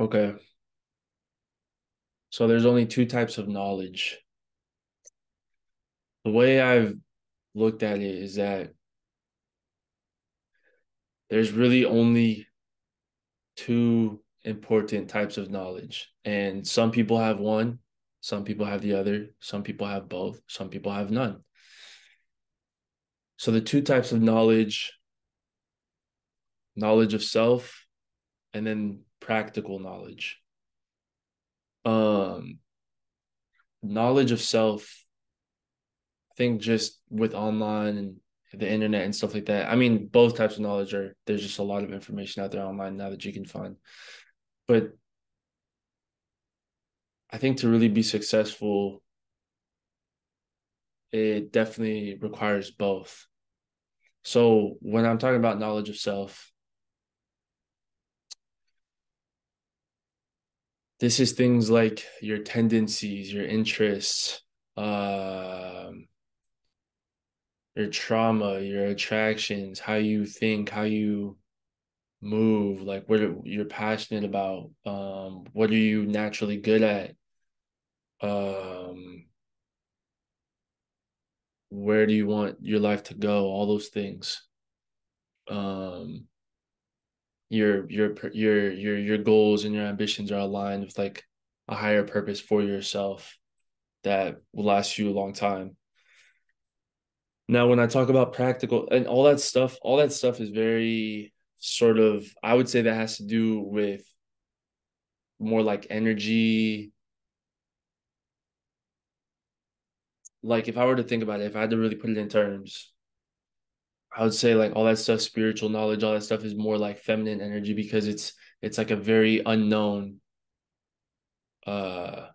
Okay. So there's only two types of knowledge. The way I've looked at it is that there's really only two important types of knowledge. And some people have one, some people have the other, some people have both, some people have none. So the two types of knowledge of self and then practical knowledge. Um, Knowledge of self, I think just with online and the internet and stuff like that. I mean, both types of knowledge are there's just a lot of information out there online now that you can find. But I think to really be successful, it definitely requires both. So when I'm talking about knowledge of self, this is things like your tendencies, your interests, um, your trauma, your attractions, how you think, how you move, like what you're passionate about, what are you naturally good at, um, where do you want your life to go, all those things. Um, your goals and your ambitions are aligned with like a higher purpose for yourself that will last you a long time. Now, when I talk about practical and all that stuff is very sort of, I would say that has to do with more like energy. Like if I were to think about it, if I had to really put it in terms, I would say like all that stuff, spiritual knowledge, all that stuff is more like feminine energy because it's like a very unknown, uh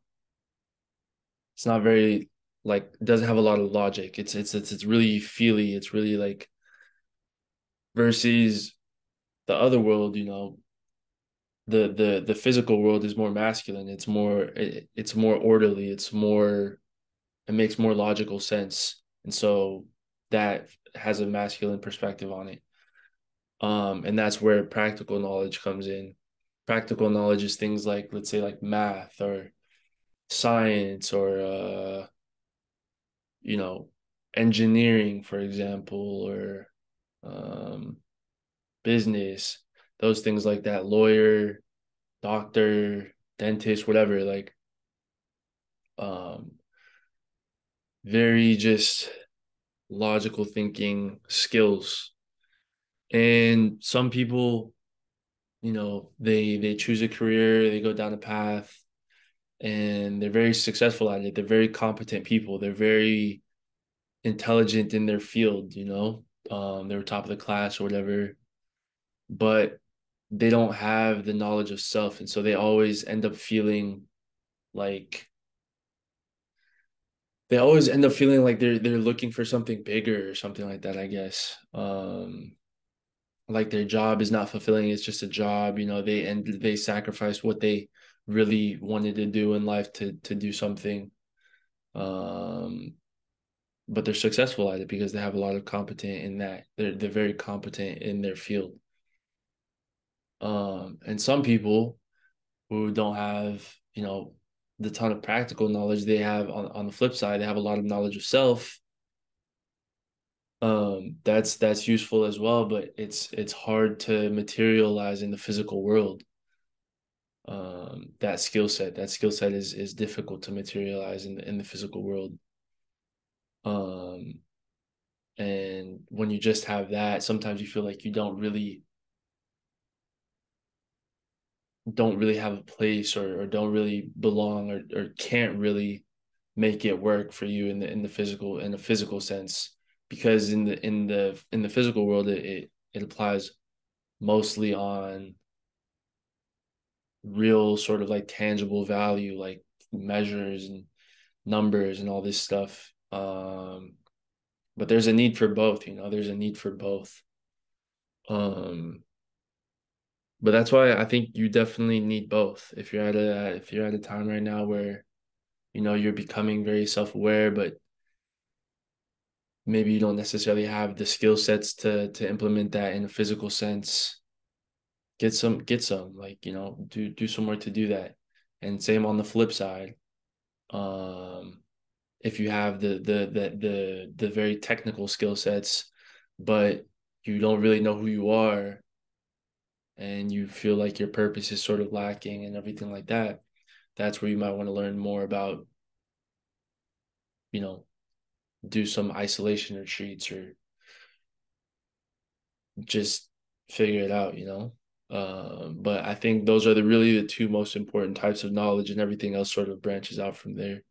it's not very like it doesn't have a lot of logic. It's really feely. It's really like versus the other world, the physical world is more masculine. It's more orderly. It makes more logical sense. And so that has a masculine perspective on it. And that's where practical knowledge comes in. Practical knowledge is things like, let's say, like math or science or you know, engineering, for example, or um, business, those things like that, lawyer, doctor, dentist, whatever, like um, very just logical thinking skills. And some people, they choose a career, they go down a path, and they're very successful at it. They're very competent people. They're very intelligent in their field, they were top of the class or whatever, but they don't have the knowledge of self. And so they always end up feeling like they're looking for something bigger or something like that, I guess. Like their job is not fulfilling, it's just a job, they sacrifice what they really wanted to do in life to do something. Um but they're successful at it because they have a lot of competent in that. They're very competent in their field. And some people who don't have, the ton of practical knowledge, they have on the flip side, they have a lot of knowledge of self. That's useful as well, but it's hard to materialize in the physical world. That skill set is difficult to materialize in the physical world. Um, and when you just have that, sometimes you feel like you don't really have a place or don't really belong or can't really make it work for you in the physical sense, because in the physical world it applies mostly on real sort of like tangible value, like measures and numbers and all this stuff. But there's a need for both, there's a need for both. um but that's why I think you definitely need both if you're at a time right now where you're becoming very self-aware, but maybe you don't necessarily have the skill sets to implement that in a physical sense. get some, like, do some work to do that. And same on the flip side. Um, if you have the very technical skill sets, but you don't really know who you are, and you feel like your purpose is sort of lacking and everything like that, that's where you might want to learn more about, you know, do some isolation retreats or just figure it out. But I think those are really the two most important types of knowledge, and everything else sort of branches out from there.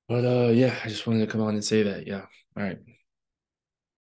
But yeah, I just wanted to come on and say that. Yeah. All right.